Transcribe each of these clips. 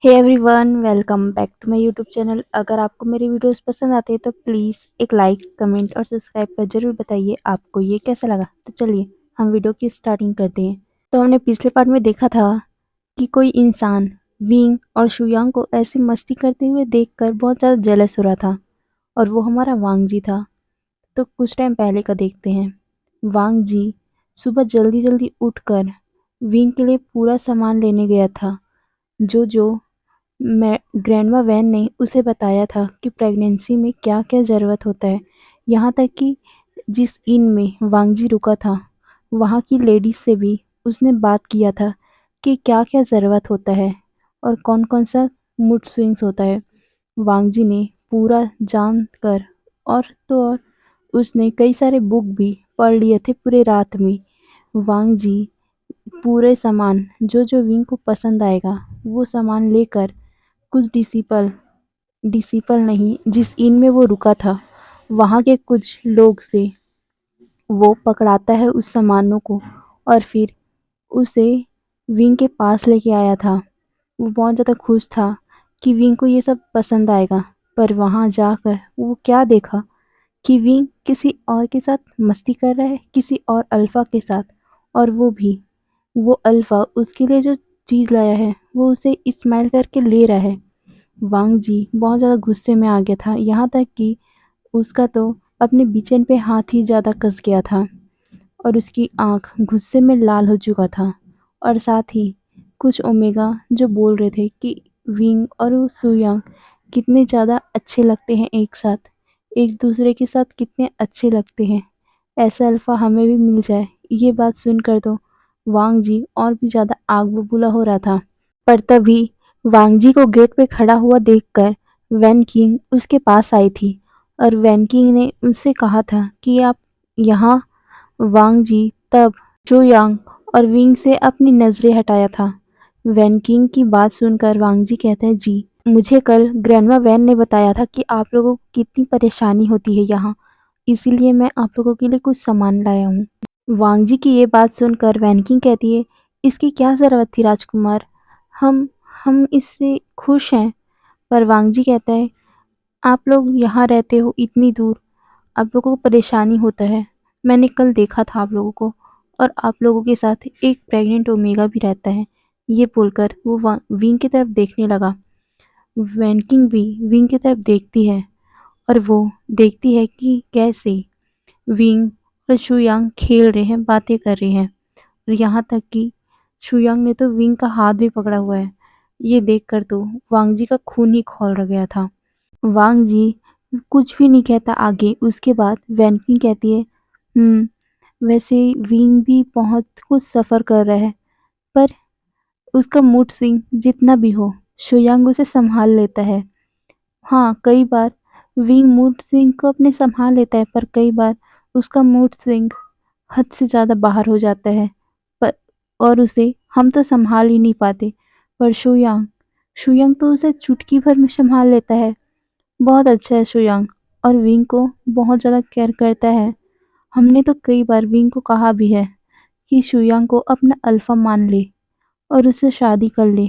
Hey everyone, welcome back to my YouTube channel. अगर आपको मेरी वीडियोस पसंद आती है तो प्लीज़ एक लाइक, कमेंट और सब्सक्राइब कर ज़रूर बताइए आपको ये कैसा लगा। तो चलिए हम वीडियो की स्टार्टिंग करते हैं। तो हमने पिछले पार्ट में देखा था कि कोई इंसान विंग और शुयांग को ऐसी मस्ती करते हुए देखकर बहुत ज़्यादा जेलस हो रहा था और वो हमारा वांग जी था। तो कुछ टाइम पहले का देखते हैं। वांग जी सुबह जल्दी जल्दी उठकर विंग के लिए पूरा सामान लेने गया था। जो जो मैं ग्रैंडमा वैन ने उसे बताया था कि प्रेगनेंसी में क्या-क्या ज़रूरत होता है। यहाँ तक कि जिस इन में वांगजी रुका था, वहाँ की लेडीज़ से भी उसने बात किया था कि क्या-क्या ज़रूरत होता है और कौन-कौन सा मूड स्विंग्स होता है। वांगजी ने पूरा जानकर और तो और उसने कई सारे बुक भी पढ़ लिए थे पूरे रात में। वांगजी पूरे सामान जो विंग को पसंद आएगा, वो सामान लेकर कुछ डिसिपल नहीं, जिस इन में वो रुका था, वहाँ के कुछ लोग से वो पकड़ाता है उस सामानों को और फिर उसे विंग के पास लेके आया था। वो बहुत ज़्यादा खुश था कि विंग को ये सब पसंद आएगा, पर वहाँ जाकर वो क्या देखा कि विंग किसी और के साथ मस्ती कर रहा है, किसी और अल्फ़ा के साथ। और वो अल्फ़ा उसके लिए जो चीज़ लाया है, वो उसे स्माइल करके ले रहा है। वांग जी बहुत ज़्यादा गुस्से में आ गया था, यहाँ तक कि उसका तो अपने बिचन पे हाथ ही ज़्यादा कस गया था और उसकी आँख गुस्से में लाल हो चुका था। और साथ ही कुछ ओमेगा जो बोल रहे थे कि विंग और वो सुयांग कितने ज़्यादा अच्छे लगते हैं एक साथ, एक दूसरे के साथ कितने अच्छे लगते हैं, ऐसा अल्फ़ा हमें भी मिल जाए। ये बात सुनकर तो वांग जी और भी ज़्यादा आग बबूला हो रहा था। पर तभी वांगजी को गेट पे खड़ा हुआ देखकर वैन किंग उसके पास आई थी और वैन किंग ने उससे कहा था कि आप यहाँ। वांगजी तब चोयांग और विंग से अपनी नज़रें हटाया था। वैन किंग की बात सुनकर वांगजी कहता है, जी मुझे कल ग्रैंडमा वैन ने बताया था कि आप लोगों को कितनी परेशानी होती है यहाँ, इसीलिए मैं आप लोगों के लिए कुछ सामान लाया हूँ। वांगजी की ये बात सुनकर वैन किंग कहती है, इसकी क्या ज़रूरत थी राजकुमार, हम हम इससे खुश हैं। पर वांगजी कहता है, आप लोग यहाँ रहते हो इतनी दूर, आप लोगों को परेशानी होता है। मैंने कल देखा था आप लोगों को और आप लोगों के साथ एक प्रेग्नेंट ओमेगा भी रहता है। ये बोलकर वो विंग की तरफ देखने लगा। वैनकिंग भी विंग की तरफ देखती है और वो देखती है कि कैसे विंग और शुयांग खेल रहे हैं, बातें कर रहे हैं और यहाँ तक कि शुयांग ने तो विंग का हाथ भी पकड़ा हुआ है। ये देखकर तो वांग जी का खून ही खौल गया था। वांग जी कुछ भी नहीं कहता आगे। उसके बाद वैनकिंग कहती है, वैसे विंग भी बहुत कुछ सफ़र कर रहा है, पर उसका मूड स्विंग जितना भी हो, शुयांग उसे संभाल लेता है। हाँ, कई बार विंग मूड स्विंग को अपने संभाल लेता है, पर कई बार उसका मूड स्विंग हद से ज़्यादा बाहर हो जाता है, पर और उसे हम तो संभाल ही नहीं पाते। पर शुयांग शुयांग तो उसे चुटकी भर में संभाल लेता है। बहुत अच्छा है शुयांग और विंग को बहुत ज़्यादा केयर करता है। हमने तो कई बार विंग को कहा भी है कि शुयांग को अपना अल्फा मान ले और उससे शादी कर ले।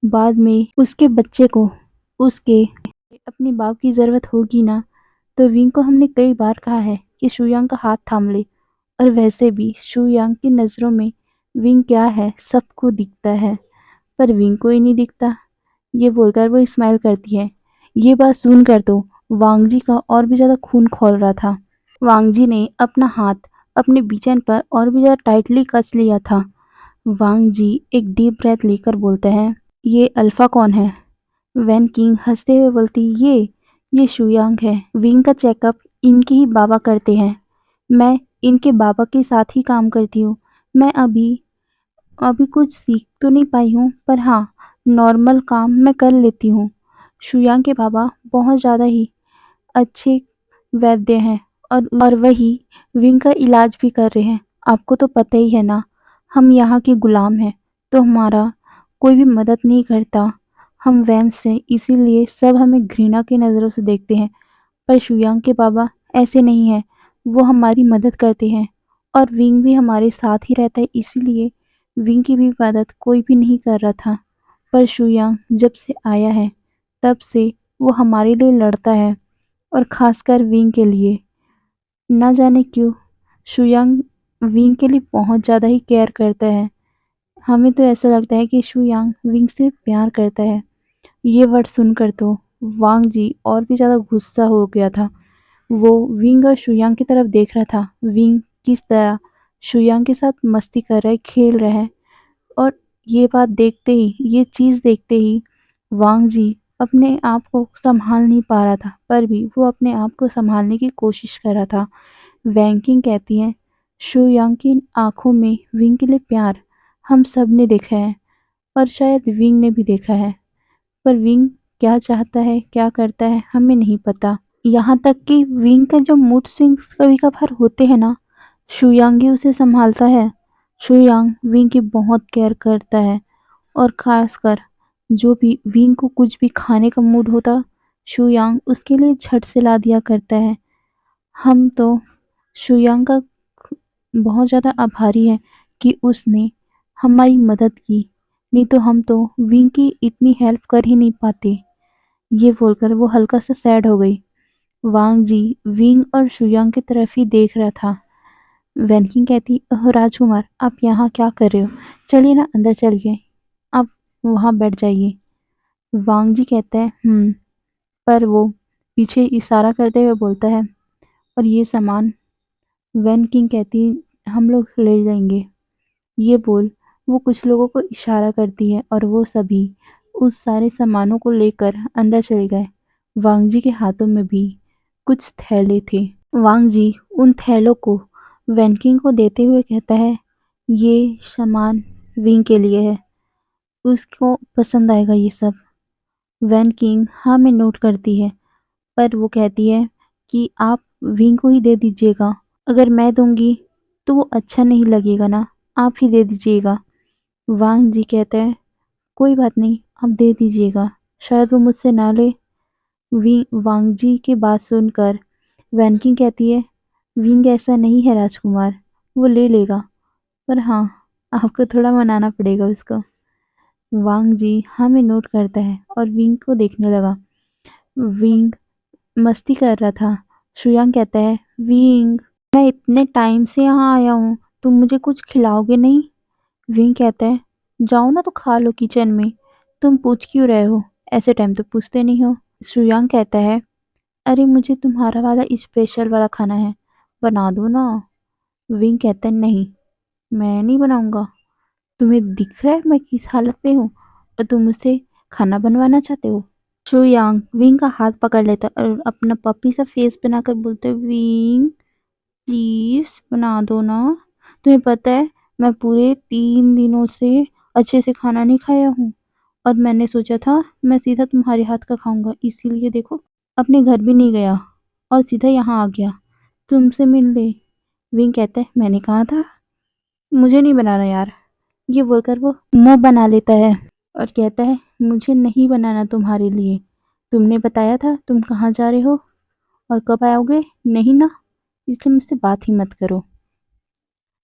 बाद में उसके बच्चे को उसके अपने बाप की ज़रूरत होगी ना, तो विंग को हमने कई बार कहा है कि शुयांग का हाथ थाम ले। और वैसे भी शुयांग की नज़रों में विंग क्या है सबको दिखता है, पर विंग को ही नहीं दिखता। ये बोलकर वो स्माइल करती है। ये बात सुनकर तो वांगजी का और भी ज़्यादा खून खौल रहा था। वांगजी ने अपना हाथ अपने बिचन पर और भी ज़्यादा टाइटली कस लिया था। वांगजी एक डीप ब्रेथ लेकर बोलता है, ये अल्फा कौन है? वैन किंग हंसते हुए बोलती, ये शुयांग है। विंग का चेकअप इनके ही बाबा करते हैं। मैं इनके बाबा के साथ ही काम करती हूँ। मैं अभी अभी कुछ सीख तो नहीं पाई हूँ, पर हाँ, नॉर्मल काम मैं कर लेती हूँ। शुयांग के बाबा बहुत ज़्यादा ही अच्छे वैद्य हैं और वही विंग का इलाज भी कर रहे हैं। आपको तो पता ही है ना, हम यहाँ के गुलाम हैं, तो हमारा कोई भी मदद नहीं करता। हम वैंस हैं, इसीलिए सब हमें घृणा की नज़रों से देखते हैं। पर शुयांग के बाबा ऐसे नहीं हैं, वो हमारी मदद करते हैं और विंग भी हमारे साथ ही रहता है, इसीलिए विंग की भी मदद कोई भी नहीं कर रहा था। पर शुयांग जब से आया है तब से वो हमारे लिए लड़ता है और खासकर विंग के लिए। ना जाने क्यों शुयांग विंग के लिए बहुत ज़्यादा ही केयर करता है। हमें तो ऐसा लगता है कि शुयांग विंग से प्यार करता है। ये वर्ड सुनकर तो वांग जी और भी ज़्यादा गुस्सा हो गया था। वो विंग और शुयांग की तरफ देख रहा था। विंग किस तरह शुयांग के साथ मस्ती कर रहा है, खेल रहा है। और ये बात देखते ही, ये चीज़ देखते ही वांग जी अपने आप को संभाल नहीं पा रहा था, पर भी वो अपने आप को संभालने की कोशिश कर रहा था। वैंकिंग कहती है, शुयांग की आंखों में विंग के लिए प्यार हम सब ने देखा है और शायद विंग ने भी देखा है, पर विंग क्या चाहता है, क्या करता है, हमें नहीं पता। यहाँ तक कि विंग का जो मूड स्विंग्स कभी-कभार होते हैं ना, शुयांग ही उसे संभालता है। शुयांग विंग की बहुत केयर करता है और खासकर जो भी विंग को कुछ भी खाने का मूड होता, शुयांग उसके लिए झट से ला दिया करता है। हम तो शुयांग का बहुत ज़्यादा आभारी हैं कि उसने हमारी मदद की, नहीं तो हम तो विंग की इतनी हेल्प कर ही नहीं पाते। ये बोलकर वो हल्का सा सैड हो गई। वांग जी विंग और शुयांग की तरफ ही देख रहा था। वैनकिंग कहती, ओह राजकुमार, आप यहाँ क्या कर रहे हो? चलिए ना अंदर चलिए, आप वहाँ बैठ जाइए। वांग जी कहता है पर वो पीछे इशारा करते हुए बोलता है, और ये सामान? वैन किंग कहती, हम लोग ले जाएंगे। ये बोल वो कुछ लोगों को इशारा करती है और वो सभी उस सारे सामानों को लेकर अंदर चले गए। वांग जी के हाथों में भी कुछ थैले थे। वांग जी उन थैलों को वैनकिंग को देते हुए कहता है, ये सामान विंग के लिए है, उसको पसंद आएगा ये सब। वैन किंग हाँ में नोट करती है, पर वो कहती है कि आप विंग को ही दे दीजिएगा। अगर मैं दूंगी तो वो अच्छा नहीं लगेगा ना, आप ही दे दीजिएगा। वांग जी कहते हैं, कोई बात नहीं, आप दे दीजिएगा, शायद वो मुझसे ना ले। वांग जी की बात सुनकर वैनकिंग कहती है, विंग ऐसा नहीं है राजकुमार, वो ले लेगा, पर हाँ, आपको थोड़ा मनाना पड़ेगा उसको। वांग जी हाँ में नोट करता है और विंग को देखने लगा। विंग मस्ती कर रहा था। शुयांग कहता है, विंग, मैं इतने टाइम से यहाँ आया हूँ, तुम मुझे कुछ खिलाओगे नहीं? विंग कहता है, जाओ ना तो खा लो किचन में, तुम पूछ क्यों रहे हो? ऐसे टाइम तो पूछते नहीं हो। शुयांग कहता है, अरे मुझे तुम्हारा वाला स्पेशल वाला खाना है, बना दो ना। विंग कहता है, नहीं, मैं नहीं बनाऊंगा। तुम्हें दिख रहा है मैं किस हालत में हूँ और तुम मुझसे खाना बनवाना चाहते हो? शुयांग विंग का हाथ पकड़ लेता और अपना पपी सा फेस बनाकर बोलते, विंग प्लीज बना दो ना। तुम्हें पता है मैं पूरे 3 दिनों से अच्छे से खाना नहीं खाया हूँ और मैंने सोचा था मैं सीधा तुम्हारे हाथ का खाऊंगा, इसीलिए देखो अपने घर भी नहीं गया और सीधा यहाँ आ गया तुमसे मिलने। विंग कहता है, मैंने कहा था मुझे नहीं बनाना यार। ये बोलकर वो मुंह बना लेता है और कहता है, मुझे नहीं बनाना तुम्हारे लिए, तुमने बताया था तुम कहाँ जा रहे हो और कब आओगे, नहीं ना, इसलिए मुझसे बात ही मत करो।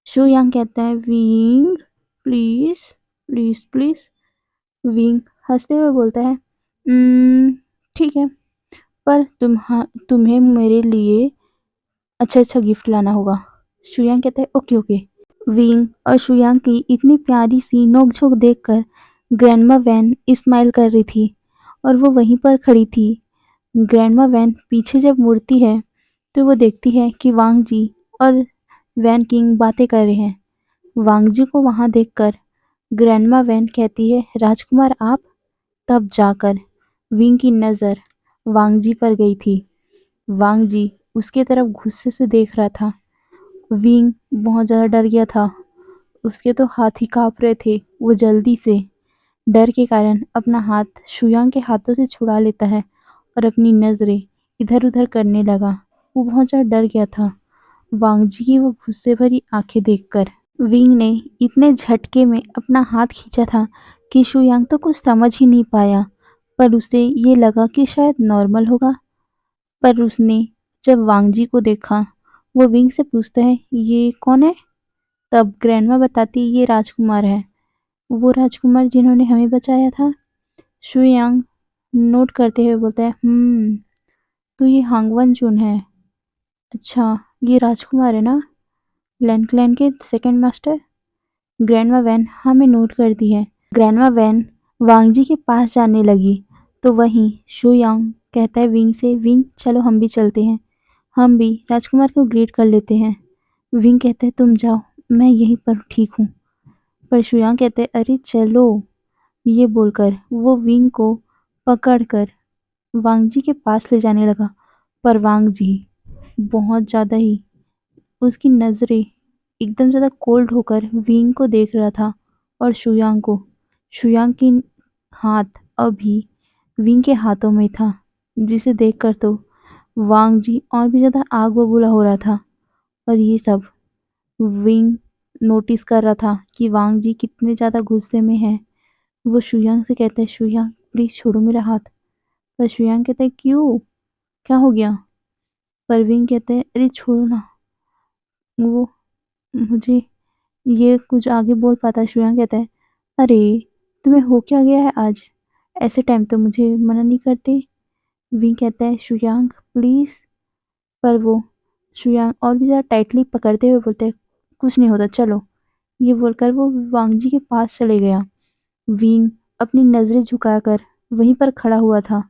शो यांग कहता है, wing please please please. Wing हंसते हुए बोलता है, ठीक है, पर तुम्हें मेरे लिए अच्छा अच्छा गिफ्ट लाना होगा। शुयांग कहता है, ओके ओके। विंग और शुयांग की इतनी प्यारी सी नोक-झोंक देखकर ग्रैंडमा वैन स्माइल कर रही थी और वो वहीं पर खड़ी थी। ग्रैंडमा वैन पीछे जब मुड़ती है तो वो देखती है कि वांग जी और वैन किंग बातें कर रहे हैं। वांग जी को वहां देखकर ग्रैंडमा वैन कहती है, राजकुमार आप? तब जाकर विंग की नज़र वांग जी पर गई थी। वांग जी उसके तरफ गुस्से से देख रहा था। विंग बहुत ज़्यादा डर गया था, उसके तो हाथ ही काँप रहे थे। वो जल्दी से डर के कारण अपना हाथ शुयांग के हाथों से छुड़ा लेता है और अपनी नज़रें इधर-उधर करने लगा। वो बहुत ज़्यादा डर गया था वांग जी की वो गुस्से भरी आंखें देखकर। विंग ने इतने झटके में अपना हाथ खींचा था कि शुयांग तो कुछ समझ ही नहीं पाया, पर उसे ये लगा कि शायद नॉर्मल होगा। पर उसने जब वांग जी को देखा, वो विंग से पूछता है, ये कौन है? तब ग्रैंडमा बताती, ये राजकुमार है। वो राजकुमार जिन्होंने हमें बचाया था? शुयांग नोट करते हुए बोलता है, तो ये हांगवन चुन है। अच्छा, ये राजकुमार है ना? लैन क्लैन के सेकंड मास्टर? ग्रैंडमा वैन हमें नोट कर दी है। ग्रैंडमा वैन वांगजी के पास जाने लगी तो वहीं शुयांग कहता है विंग से, विंग चलो हम भी चलते हैं, हम भी राजकुमार को ग्रीट कर लेते हैं। विंग कहते हैं तुम जाओ, मैं यहीं पर ठीक हूँ। पर शुयांग कहते हैं अरे चलो। ये बोलकर वो विंग को पकड़कर वांगजी के पास ले जाने लगा। पर वांगजी बहुत ज़्यादा ही, उसकी नज़रें एकदम ज़्यादा कोल्ड होकर विंग को देख रहा था और शुयांग को। शुयांग की हाथ अभी विंग के हाथों में था, जिसे देखकर तो वांग जी और भी ज़्यादा आग बबूला हो रहा था। और ये सब विंग नोटिस कर रहा था कि वांग जी कितने ज़्यादा गुस्से में है। वो शुयांग से कहता है शुयांग प्लीज़ छोड़ो मेरा हाथ। पर शुयांग कहता है क्यों, क्या हो गया? पर विंग कहते हैं अरे छोड़ो ना, वो मुझे ये कुछ आगे बोल पाता है। शुयांग कहता है अरे तुम्हें हो क्या गया है आज, ऐसे टाइम तो मुझे मना नहीं करते। विंग कहता है शुयांग प्लीज़। पर वो शुयांग और भी ज़्यादा टाइटली पकड़ते हुए बोलते हैं कुछ नहीं होता चलो। ये बोलकर वो वांगजी के पास चले गया। विंग अपनी नज़रें झुकाकर वहीं पर खड़ा हुआ था।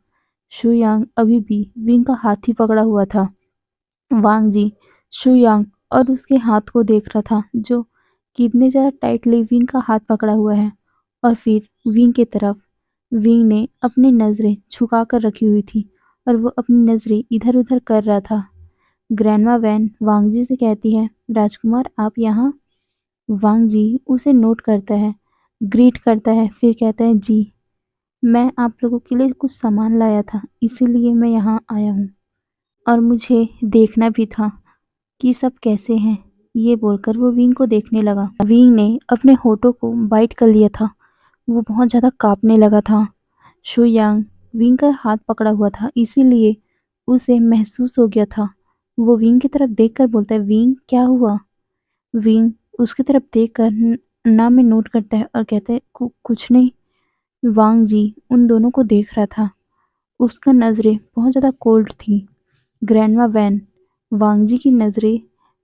शुयांग अभी भी विंग का हाथ ही पकड़ा हुआ था। वांगजी शुयांग और उसके हाथ को देख रहा था, जो कितने ज़्यादा टाइटली विंग का हाथ पकड़ा हुआ है। और फिर विंग की तरफ विंग ने अपनी नज़रें झुका कर रखी हुई थी और वो अपनी नज़रें इधर उधर कर रहा था। ग्रैंडमा वैन वांगजी से कहती है राजकुमार आप यहाँ? वांगजी उसे नोट करता है, ग्रीट करता है, फिर कहता है जी, मैं आप लोगों के लिए कुछ सामान लाया था इसीलिए मैं यहाँ आया हूँ और मुझे देखना भी था कि सब कैसे हैं। ये बोलकर वो विंग को देखने लगा। विंग ने अपने होठों को बाइट कर लिया था, वो बहुत ज़्यादा कांपने लगा था। शुयांग विंग का हाथ पकड़ा हुआ था इसीलिए उसे महसूस हो गया था। वो विंग की तरफ देखकर बोलता है विंग क्या हुआ? विंग उसकी तरफ देखकर नाम में नोट करता है और कहता है कुछ नहीं। वांग जी उन दोनों को देख रहा था, उसका नज़रें बहुत ज़्यादा कोल्ड थी। ग्रैंडमा वैन वांगजी की नज़रें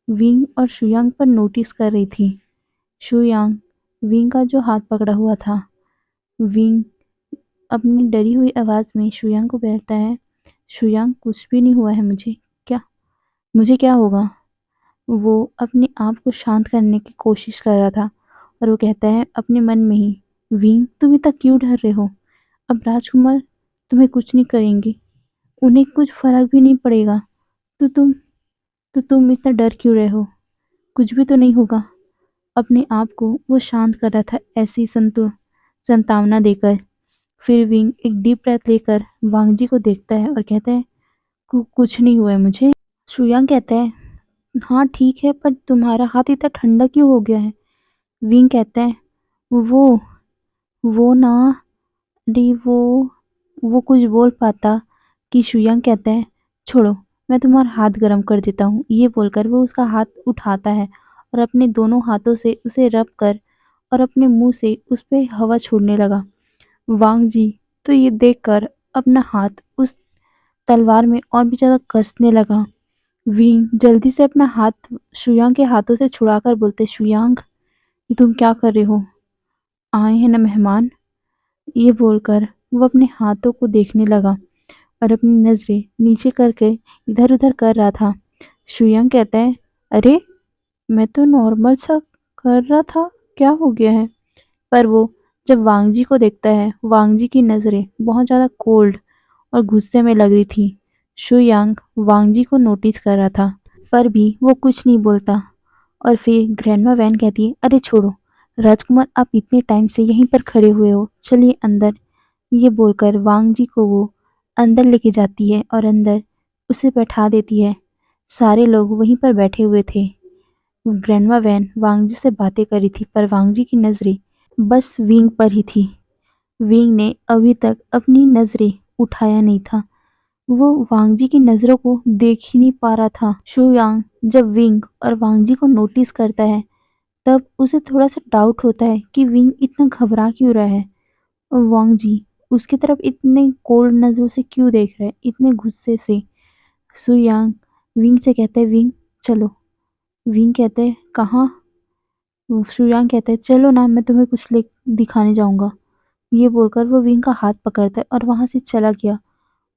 विंग और शुयांग पर नोटिस कर रही थी। शुयांग विंग का जो हाथ पकड़ा हुआ था। विंग अपनी डरी हुई आवाज़ में शुयांग को कहता है शुयांग कुछ भी नहीं हुआ है मुझे, क्या मुझे क्या होगा? वो अपने आप को शांत करने की कोशिश कर रहा था और वो कहता है अपने मन में ही विंग तुम इतना क्यों डर रहे हो? अब राजकुमार तुम्हें कुछ नहीं करेंगे, उन्हें कुछ फर्क भी नहीं पड़ेगा, तो तुम इतना डर क्यों रहे हो? कुछ भी तो नहीं होगा। अपने आप को वो शांत कर रहा था ऐसी संतावना देकर। फिर विंग एक डीप ब्रेथ लेकर वांगजी को देखता है और कहता है कुछ नहीं हुआ है मुझे। शुयांग कहता है हाँ ठीक है, पर तुम्हारा हाथ इतना ठंडा क्यों हो गया है? विंग कहता है वो वो ना डी वो कुछ बोल पाता कि शुयांग कहता है छोड़ो, मैं तुम्हारा हाथ गर्म कर देता हूँ। ये बोलकर वो उसका हाथ उठाता है और अपने दोनों हाथों से उसे रब कर और अपने मुंह से उस पे हवा छोड़ने लगा। वांग जी तो ये देखकर अपना हाथ उस तलवार में और भी ज़्यादा कसने लगा। विंग जल्दी से अपना हाथ शुयांग के हाथों से छुड़ाकर बोलते शुयांग ये तुम क्या कर रहे हो? आए हैं ना मेहमान। ये बोलकर वो अपने हाथों को देखने लगा और अपनी नज़रें नीचे करके इधर उधर कर रहा था। शुयांग कहता है अरे मैं तो नॉर्मल सा कर रहा था, क्या हो गया है? पर वो जब वांगजी को देखता है, वांगजी की नज़रें बहुत ज़्यादा कोल्ड और गुस्से में लग रही थी। शुयांग वांगजी को नोटिस कर रहा था, पर भी वो कुछ नहीं बोलता। और फिर ग्रैंडमा वैन कहती है अरे छोड़ो राजकुमार, आप इतने टाइम से यहीं पर खड़े हुए हो, चलिए अंदर। ये बोलकर वांग जी को वो अंदर लेके जाती है और अंदर उसे बैठा देती है। सारे लोग वहीं पर बैठे हुए थे। ग्रैंडमा वैन वांग जी से बातें कर रही थी, पर वांग जी की नज़रें बस विंग पर ही थी। विंग ने अभी तक अपनी नज़रें उठाया नहीं था, वो वांगजी की नज़रों को देख ही नहीं पा रहा था। शुयांग जब विंग और वांगजी को नोटिस करता है, तब उसे थोड़ा-सा डाउट होता है कि विंग इतना घबरा क्यों रहा है और वांग जी उसकी तरफ इतने कोल्ड नज़रों से क्यों देख रहा है, इतने गुस्से से। सू यांग विंग से कहता है, विंग चलो। विंग कहते हैं, कहाँ? शू यांग कहते हैं, चलो ना, मैं तुम्हें कुछ ले दिखाने जाऊँगा। ये बोलकर वो विंग का हाथ पकड़ता है और वहाँ से चला गया।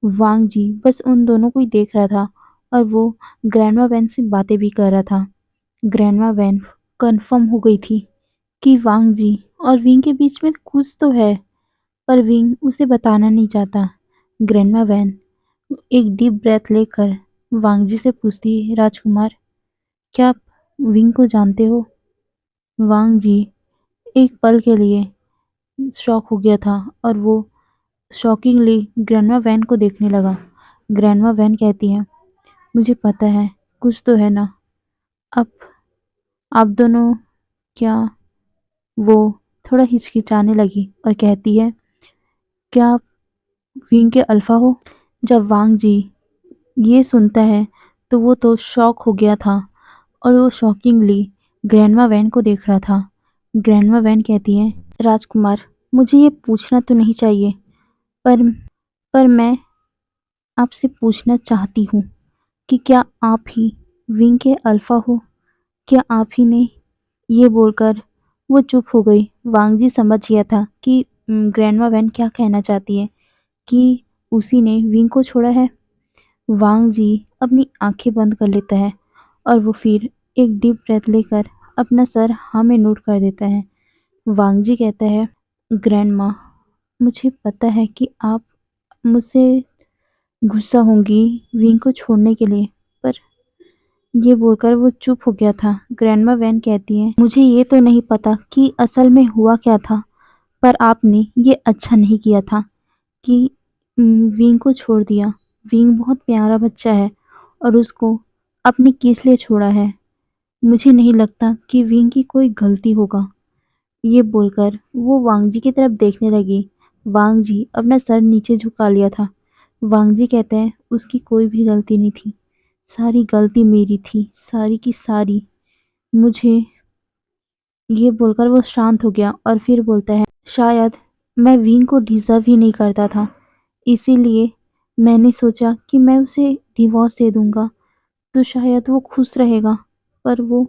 वांग जी बस उन दोनों को ही देख रहा था और वो ग्रैंडमा वैन से बातें भी कर रहा था। ग्रैंडमा वैन कंफर्म हो गई थी कि वांग जी और विंग के बीच में कुछ तो है, पर विंग उसे बताना नहीं चाहता। ग्रैंडमा वैन एक डीप ब्रेथ लेकर वांग जी से पूछती है, राजकुमार, क्या आप विंग को जानते हो? वांग जी एक पल के लिए शॉक हो गया था और वो शॉकिंगली ग्रैंडमा वैन को देखने लगा। ग्रैंडमा वैन कहती है, मुझे पता है, कुछ तो है ना। अब आप दोनों क्या? वो थोड़ा हिचकिचाने लगी और कहती है, क्या आप विंग के अल्फा हो? जब वांग जी ये सुनता है तो वो तो शॉक हो गया था और वो शॉकिंगली ग्रैंडमा वैन को देख रहा था। ग्रैंडमा वैन कहती है, राजकुमार, मुझे ये पूछना तो नहीं चाहिए, पर मैं आपसे पूछना चाहती हूँ कि क्या आप ही विंग के अल्फा हो? क्या आप ही ने? ये बोलकर वो चुप हो गई। वांग जी समझ गया था कि ग्रैंडमा वैन क्या कहना चाहती है, कि उसी ने विंग को छोड़ा है। वांग जी अपनी आंखें बंद कर लेता है और वो फिर एक डीप ब्रेथ लेकर अपना सर हाँ में नोट कर देता है। वांग जी कहता है, ग्रैंडमा, मुझे पता है कि आप मुझसे गुस्सा होंगी विंग को छोड़ने के लिए, पर ये बोलकर वो चुप हो गया था। ग्रैंडमा वैन कहती है, मुझे ये तो नहीं पता कि असल में हुआ क्या था, पर आपने ये अच्छा नहीं किया था कि विंग को छोड़ दिया। विंग बहुत प्यारा बच्चा है और उसको आपने किस लिए छोड़ा है? मुझे नहीं लगता कि विंग की कोई गलती होगा। ये बोलकर वो वांग जी की तरफ देखने लगी। वांग जी अपना सर नीचे झुका लिया था। वांग जी कहते हैं, उसकी कोई भी गलती नहीं थी, सारी गलती मेरी थी, सारी की सारी। मुझे ये बोलकर वो शांत हो गया और फिर बोलता है, शायद मैं विंग को डिजर्व ही नहीं करता था, इसीलिए मैंने सोचा कि मैं उसे डिवोर्स दे दूंगा तो शायद वो खुश रहेगा, पर वो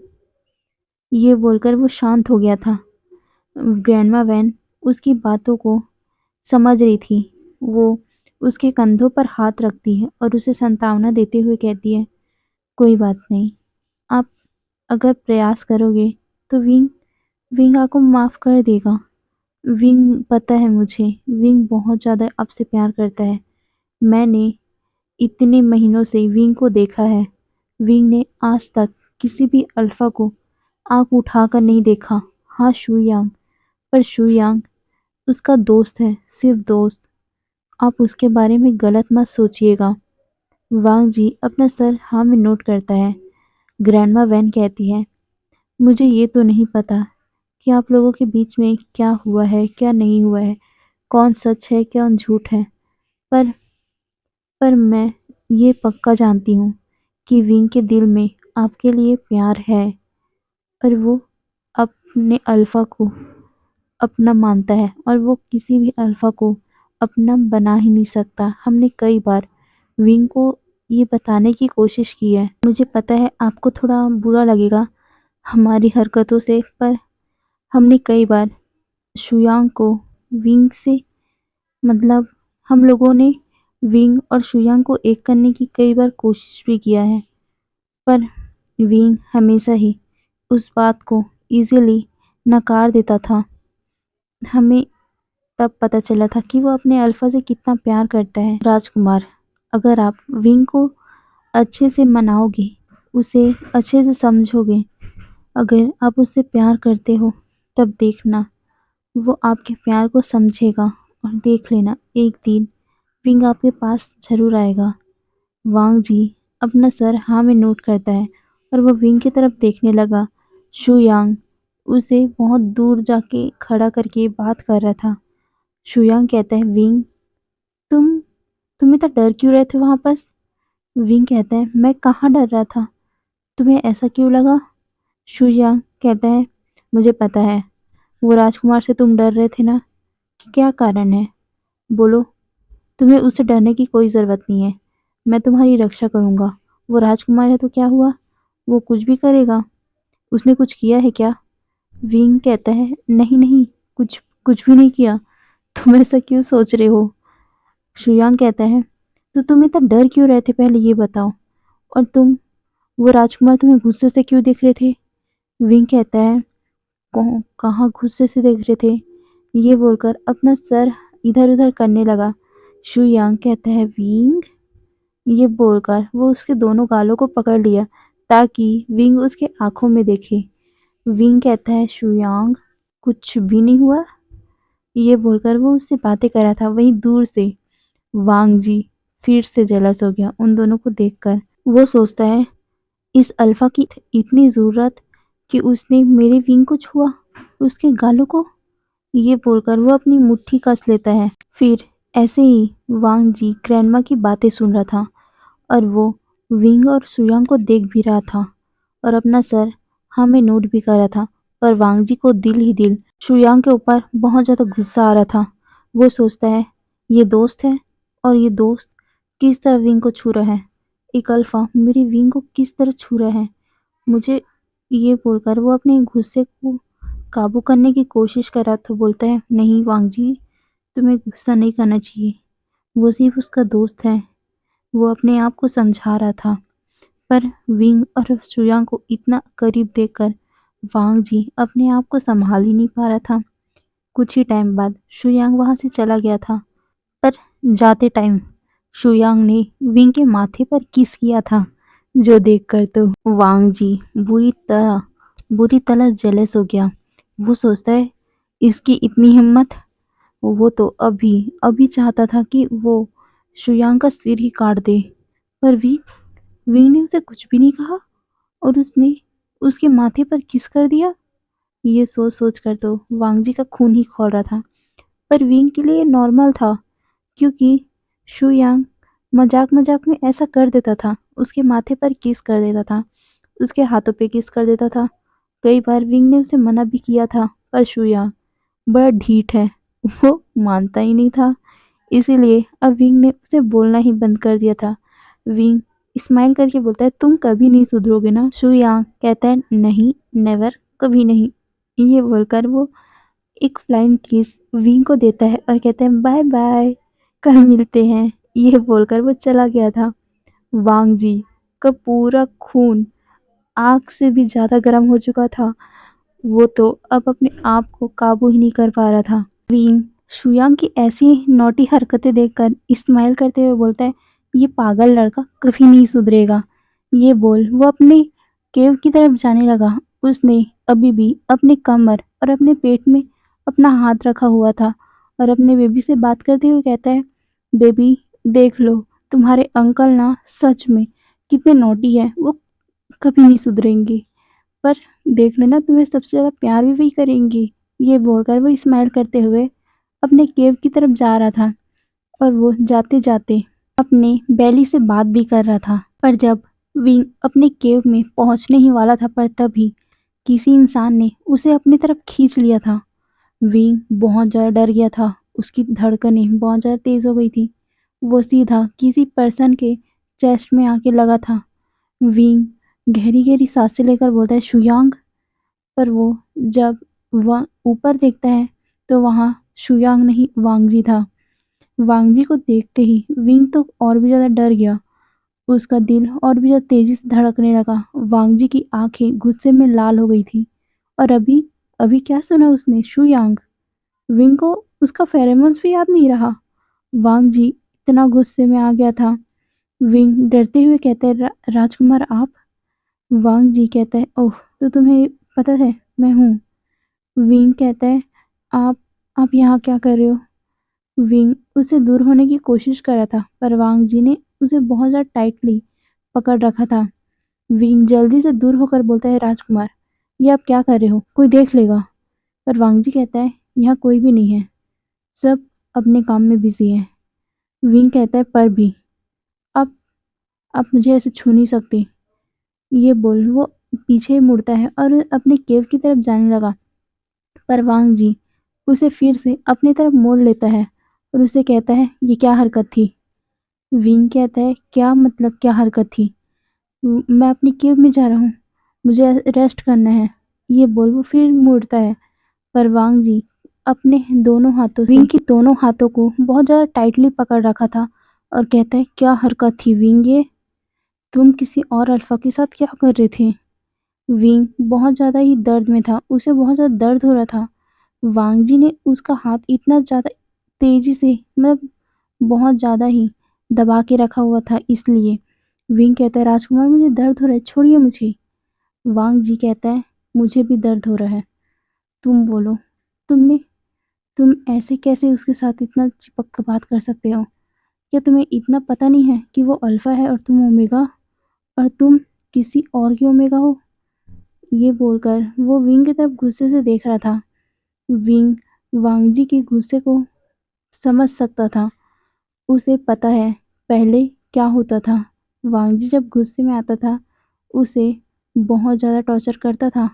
ये बोलकर वो शांत हो गया था। ग्रैंडमा वैन उसकी बातों को समझ रही थी। वो उसके कंधों पर हाथ रखती है और उसे सांत्वना देते हुए कहती है, कोई बात नहीं, आप अगर प्रयास करोगे तो विंग विंग आपको माफ़ कर देगा। विंग पता है मुझे, विंग बहुत ज़्यादा आपसे प्यार करता है। मैंने इतने महीनों से विंग को देखा है। विंग ने आज तक किसी भी अल्फा को आँख उठाकर नहीं देखा। हाँ, शुयांग, पर शुयांग उसका दोस्त है, सिर्फ दोस्त। आप उसके बारे में गलत मत सोचिएगा। वांग जी अपना सर हाँ में नोट करता है। ग्रैंडमा वैन कहती है, मुझे ये तो नहीं पता कि आप लोगों के बीच में क्या हुआ है, क्या नहीं हुआ है, कौन सच है, कौन झूठ है, पर मैं ये पक्का जानती हूँ कि विंग के दिल में आपके लिए प्यार है और वो अपने अल्फा को अपना मानता है और वो किसी भी अल्फा को अपना बना ही नहीं सकता। हमने कई बार विंग को ये बताने की कोशिश की है। मुझे पता है आपको थोड़ा बुरा लगेगा हमारी हरकतों से, पर हमने कई बार शुयांग को विंग से मतलब हम लोगों ने विंग और शुयांग को एक करने की कई बार कोशिश भी किया है, पर विंग हमेशा ही उस बात को इजीली नकार देता था। हमें तब पता चला था कि वो अपने अल्फा से कितना प्यार करता है। राजकुमार, अगर आप विंग को अच्छे से मनाओगे, उसे अच्छे से समझोगे, अगर आप उससे प्यार करते हो, तब देखना वो आपके प्यार को समझेगा और देख लेना एक दिन विंग आपके पास ज़रूर आएगा। वांग जी अपना सर हाँ में नोट करता है और वो विंग की तरफ देखने लगा। शू यांग उसे बहुत दूर जाके खड़ा करके बात कर रहा था। शू यांग कहता है, विंग, तुम तुम इतना डर क्यों रहे थे वहाँ पर? विंग कहता है, मैं कहाँ डर रहा था, तुम्हें ऐसा क्यों लगा? शू यांग कहता है, मुझे पता है, वो राजकुमार से तुम डर रहे थे ना? क्या कारण है? बोलो। तुम्हें उससे डरने की कोई ज़रूरत नहीं है। मैं तुम्हारी रक्षा करूँगा। वो राजकुमार है तो क्या हुआ? वो कुछ भी करेगा। उसने कुछ किया है क्या? विंग कहता है, नहीं नहीं, कुछ कुछ भी नहीं किया। तुम ऐसा क्यों सोच रहे हो? शुयांग कहता है, तो तुम इतना डर क्यों रहे थे पहले ये बताओ? और वो राजकुमार तुम्हें गुस्से से क्यों देख रहे थे? विंग कहता है, कहाँ गुस्से से देख रहे थे? ये बोलकर अपना सर इधर उधर करने लगा। शुयांग कहता है, विंग। ये बोलकर वो उसके दोनों गालों को पकड़ लिया ताकि विंग उसके आंखों में देखे। विंग कहता है, शुयांग, कुछ भी नहीं हुआ। ये बोलकर वो उससे बातें कर रहा था। वहीं दूर से वांग जी फिर से जेलस हो गया उन दोनों को देखकर। वो सोचता है, इस अल्फा की इतनी ज़रूरत कि उसने मेरे विंग को छुआ, उसके गालों को। ये बोलकर वो अपनी मुट्ठी कस लेता है। फिर ऐसे ही वांग जी ग्रैंडमा की बातें सुन रहा था और वो विंग और सुयांग को देख भी रहा था और अपना सर हाँ में नोट भी कर रहा था। पर वांग जी को दिल ही दिल शुयांग के ऊपर बहुत ज़्यादा गुस्सा आ रहा था। वो सोचता है, ये दोस्त है और ये दोस्त किस तरह विंग को छू रहा है। एक अल्फा मेरी विंग को किस तरह छू रहा है मुझे। ये बोलकर वो अपने गुस्से को काबू करने की कोशिश कर रहा था। बोलता है, नहीं वांग जी, तुम्हें गुस्सा नहीं करना चाहिए। वो सिर्फ उसका दोस्त है। वो अपने आप को समझा रहा था। पर विंग और शुयांग को इतना करीब देखकर वांग जी अपने आप को संभाल ही नहीं पा रहा था। कुछ ही टाइम बाद शुयांग वहां से चला गया था। पर जाते टाइम शुयांग ने विंग के माथे पर किस किया था, जो देखकर तो वांग जी बुरी तरह जेलस हो गया। वो सोचता है, इसकी इतनी हिम्मत। वो तो अभी अभी चाहता था कि वो शुयांग का सिर ही काट दे। पर विंग ने उसे कुछ भी नहीं कहा और उसने उसके माथे पर किस कर दिया। ये सोच सोच कर तो वांग जी का खून ही खौल रहा था। पर विंग के लिए नॉर्मल था, क्योंकि शुयांग मजाक मजाक में ऐसा कर देता था। उसके माथे पर किस कर देता था, उसके हाथों पे किस कर देता था। कई बार विंग ने उसे मना भी किया था, पर शुयांग बड़ा ढीठ है, वो मानता ही नहीं था। इसीलिए अब विंग ने उसे बोलना ही बंद कर दिया था। विंग स्माइल करके बोलता है, तुम कभी नहीं सुधरोगे ना? शुयांग कहता है, नहीं, नेवर, कभी नहीं। ये बोलकर वो एक फ्लाइंग किस विंग को देता है और कहता है, बाय बाय, कल मिलते हैं। ये बोलकर वो चला गया था। वांग जी का पूरा खून आग से भी ज्यादा गर्म हो चुका था। वो तो अब अपने आप को काबू ही नहीं कर पा रहा था। विंग शुयांग की ऐसी नौटी हरकतें देखकर स्माइल करते हुए बोलता है, ये पागल लड़का कभी नहीं सुधरेगा। ये बोल वो अपने केव की तरफ जाने लगा। उसने अभी भी अपने कमर और अपने पेट में अपना हाथ रखा हुआ था और अपने बेबी से बात करते हुए कहता है, बेबी देख लो, तुम्हारे अंकल ना सच में कितने नौटी है, वो कभी नहीं सुधरेंगे। पर देख लेना, तुम्हें सबसे ज़्यादा प्यार भी वही करेंगी। ये बोलकर वो स्माइल करते हुए अपने केव की तरफ जा रहा था और वो जाते जाते अपने बैली से बात भी कर रहा था। पर जब विंग अपने केव में पहुंचने ही वाला था, पर तभी किसी इंसान ने उसे अपनी तरफ खींच लिया था। विंग बहुत ज़्यादा डर गया था। उसकी धड़कनें बहुत ज़्यादा तेज हो गई थी। वो सीधा किसी पर्सन के चेस्ट में आके लगा था। विंग गहरी गहरी सांसें लेकर बोलता है, शुयांग। पर वो जब वह ऊपर देखता है तो वहाँ शुयांग नहीं, वांगजी था। वांगजी को देखते ही विंग तो और भी ज़्यादा डर गया। उसका दिल और भी ज़्यादा तेजी से धड़कने लगा। वांगजी की आंखें गुस्से में लाल हो गई थी। और अभी अभी क्या सुना उसने? शुयांग। विंग को उसका फेरोमोन्स भी याद नहीं रहा। वांगजी इतना गुस्से में आ गया था। विंग डरते हुए कहते हैं, राजकुमार आप? वांग जी कहता है, ओह, तो तुम्हें पता है मैं हूँ। विंग कहता है, आप आप यहाँ क्या कर रहे हो? विंग उससे दूर होने की कोशिश कर रहा था, पर वांग जी ने उसे बहुत ज़्यादा टाइटली पकड़ रखा था। विंग जल्दी से दूर होकर बोलता है, राजकुमार, ये आप क्या कर रहे हो? कोई देख लेगा। पर वांग जी कहता है, यहाँ कोई भी नहीं है, सब अपने काम में बिजी हैं। विंग कहता है, पर भी आप आप मुझे ऐसे छू नहीं सकते। ये बोल वो पीछे मुड़ता है और अपने केव की तरफ जाने लगा। पर वांग जी उसे फिर से अपनी तरफ मोड़ लेता है और उसे कहता है, ये क्या हरकत थी? विंग कहता है, क्या मतलब क्या हरकत थी? मैं अपनी केव में जा रहा हूँ, मुझे रेस्ट करना है। ये बोल वो फिर मुड़ता है, पर वांग जी अपने दोनों हाथों से विंग की दोनों हाथों को बहुत ज़्यादा टाइटली पकड़ रखा था और कहता है, क्या हरकत थी विंग ये? तुम किसी और अल्फा के साथ क्या कर रहे थे? विंग बहुत ज़्यादा ही दर्द में था, उसे बहुत ज़्यादा दर्द हो रहा था। वांग जी ने उसका हाथ इतना ज़्यादा तेज़ी से मतलब बहुत ज़्यादा ही दबा के रखा हुआ था इसलिए। विंग कहता है, राजकुमार मुझे दर्द हो रहा है, छोड़िए मुझे। वांग जी कहता है, मुझे भी दर्द हो रहा है। तुम बोलो, तुमने तुम ऐसे कैसे उसके साथ इतना चिपक कर बात कर सकते हो? क्या तुम्हें इतना पता नहीं है कि वो अल्फा है और तुम ओमेगा, और तुम किसी और की ओमेगा हो? ये बोलकर वो विंग की तरफ गुस्से से देख रहा था। विंग वांग जी के गुस्से को समझ सकता था। उसे पता है पहले क्या होता था। वांग जी जब गुस्से में आता था, उसे बहुत ज़्यादा टॉर्चर करता था।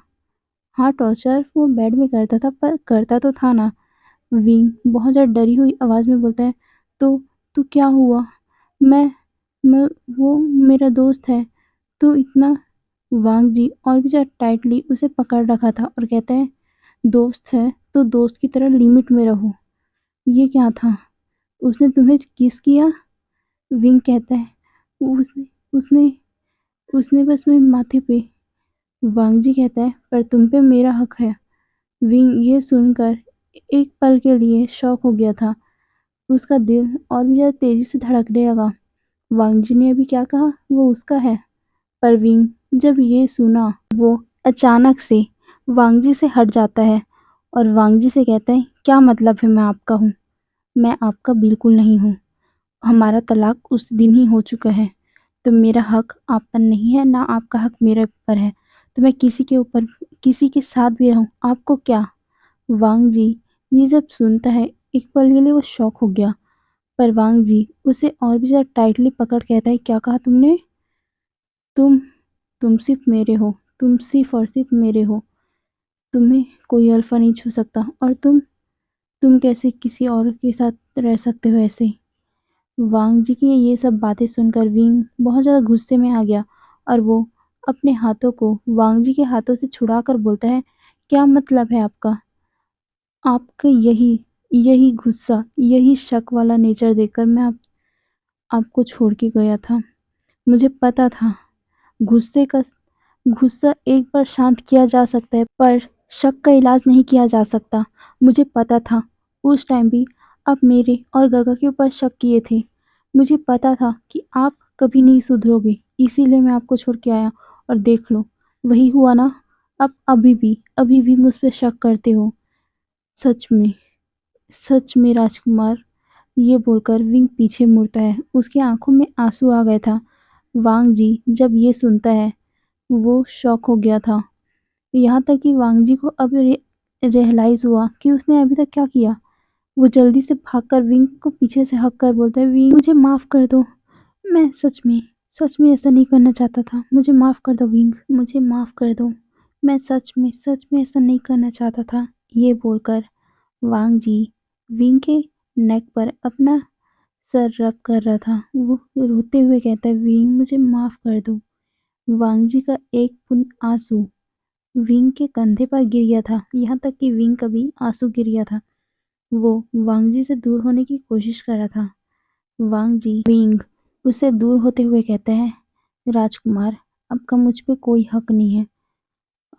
हाँ, टॉर्चर वो बेड में करता था, पर करता तो था ना। विंग बहुत ज़्यादा डरी हुई आवाज़ में बोलता है, तो क्या हुआ? मैं मैं वो मेरा दोस्त है। तो इतना वांग जी और भी ज़्यादा टाइटली उसे पकड़ रखा था और कहता है, दोस्त है तो दोस्त की तरह लिमिट में रहो। ये क्या था? उसने तुम्हें किस किया? विंग कहता है, उसने उसने उसने बस मेरे माथे पे। वांग जी कहता है, पर तुम पे मेरा हक है। विंग ये सुनकर एक पल के लिए शॉक हो गया था। उसका दिल और भी ज़्यादा तेज़ी से धड़कने लगा। वांग जी ने अभी क्या कहा? वो उसका है। पर विंग जब ये सुना, वो अचानक से वांग जी से हट जाता है और वांग जी से कहता है, क्या मतलब है मैं आपका हूँ? मैं आपका बिल्कुल नहीं हूँ। हमारा तलाक उस दिन ही हो चुका है। तो मेरा हक आप पर नहीं है, ना आपका हक मेरे ऊपर है। तो मैं किसी के ऊपर किसी के साथ भी रहूँ, आपको क्या? वांग जी ये जब सुनता है, एक पल के लिए वो शॉक हो गया। पर वांग जी उसे और भी ज़्यादा टाइटली पकड़ कहता है, क्या कहा तुमने? तुम तुम सिर्फ मेरे हो। तुम सिर्फ और सिर्फ मेरे हो। तुम्हें कोई अल्फा नहीं छू सकता, और तुम कैसे किसी और के साथ रह सकते हो ऐसे? वांग जी की ये सब बातें सुनकर विंग बहुत ज़्यादा गुस्से में आ गया और वो अपने हाथों को वांग जी के हाथों से छुड़ाकर बोलता है, क्या मतलब है आपका? आपका यही यही गुस्सा, यही शक वाला नेचर देखकर मैं आपको छोड़ के गया था। मुझे पता था गुस्से का गुस्सा एक बार शांत किया जा सकता है, पर शक का इलाज नहीं किया जा सकता। मुझे पता था। उस टाइम भी आप मेरे और गगा के ऊपर शक किए थे। मुझे पता था कि आप कभी नहीं सुधरोगे, इसीलिए मैं आपको छोड़ के आया, और देख लो, वही हुआ ना। आप अभी भी मुझ पे शक करते हो। सच में, सच में राजकुमार। ये बोलकर विंग पीछे मुड़ता है। उसकी आंखों में आंसू आ गया था। वांग जी जब ये सुनता है, वो शॉक हो गया था। यहाँ तक कि वांग जी को अब रियलाइज़ हुआ कि उसने अभी तक क्या किया। वो जल्दी से भागकर विंग को पीछे से हक कर बोलता है, विंग मुझे माफ़ कर दो। मैं सच में ऐसा नहीं करना चाहता था। मुझे माफ़ कर दो विंग, मुझे माफ़ कर दो। मैं सच में ऐसा नहीं करना चाहता था। ये बोलकर वांग जी विंग के नेक पर अपना सर रब कर रहा था। वो रोते हुए कहता है, विंग मुझे माफ़ कर दो। वांग जी का एक बूंद आंसू विंग के कंधे पर गिर गया था, यहाँ तक कि विंग का भी आंसू गिर गया था। वो वांग जी से दूर होने की कोशिश कर रहा था। वांग जी विंग उससे दूर होते हुए कहते हैं, राजकुमार आपका मुझ पे कोई हक नहीं है।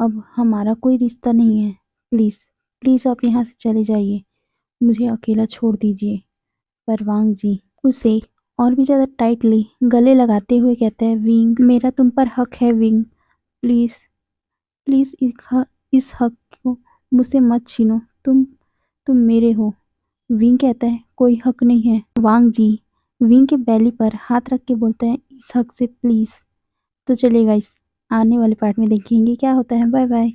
अब हमारा कोई रिश्ता नहीं है। प्लीज़ प्लीज़ आप यहाँ से चले जाइए। मुझे अकेला छोड़ दीजिए। पर वांग जी उसे और भी ज़्यादा टाइटली गले लगाते हुए कहते हैं, विंग मेरा तुम पर हक है विंग। प्लीज़ प्लीज़ इस हक को मुझसे मत छीनो। तुम मेरे हो। विंग कहता है, कोई हक नहीं है। वांग जी विंग के बैली पर हाथ रख के बोलता है, इस हक से प्लीज़। तो चलिए गाइस, आने वाले पार्ट में देखेंगे क्या होता है। Bye bye.